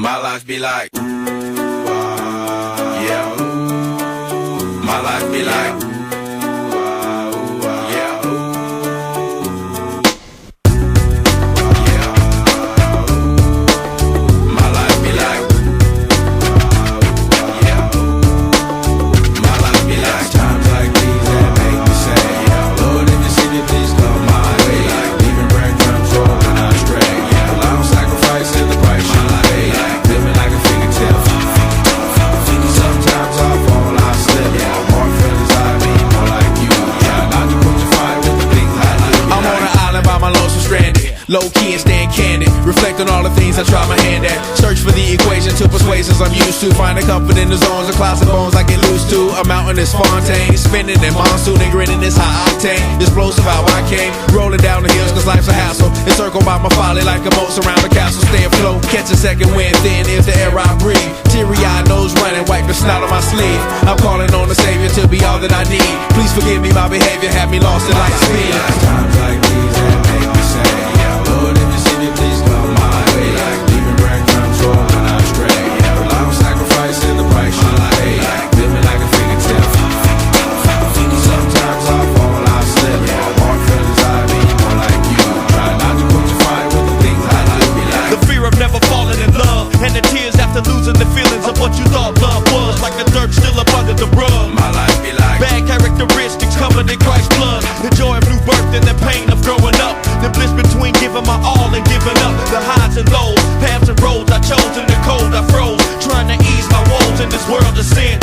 My life be like, yeah. My life be like, yeah. My life be like, yeah. My life be like times like these that make me say, yeah. Lord, if you see me, please come my way. Like leaving breadcrumbs rolling out stray. Yeah, a long sacrifice in the price you pay. Like living like a fingertip. Sometimes I fall, I slip. Yeah, more feelings I mean, more like you. Yeah, not to put your fire with the things I like. I'm on an island by my lonesome stranded. Low key and staying candid. Reflect on all the things I try my hand at. Search for the equation to persuasions I'm used to. Finding comfort in the zones of clouds and bones I get loose to. A mountain is Fontaine. Spinning in monsoon and grinning is high octane. Explosive how I came. Rolling down the hills cause life's a hassle. Encircled by my folly like a moat around the castle. Stay afloat. Catch a second wind thin is the air I breathe. Teary-eyed nose running. Wipe the snot on my sleeve. I'm calling on the Savior to be all that I need. Please forgive me my behavior. Had me lost in light speed. Times like these that make me say, yeah. Lord, if you see me, please come my way. Like leaving breadcrumbs rolling out stray. Yeah, a long sacrifice in the price you pay. Like living like a fingertip. Sometimes I fall, I slip. Yeah, more feelings I mean, more like you. Try not to put your fire with the things I like. Be like The fear of never falling in love, and the tears after losing the feelings of what you thought love was. Like the dirt still up under the rug. my life be like. Bad characteristics covered in Christ's blood. The joy of new birth and the pain of growing up. The bliss between giving my all and giving up. The highs and lows, paths and roads I chose in the cold I froze. Trying to ease my woes in this world of sin.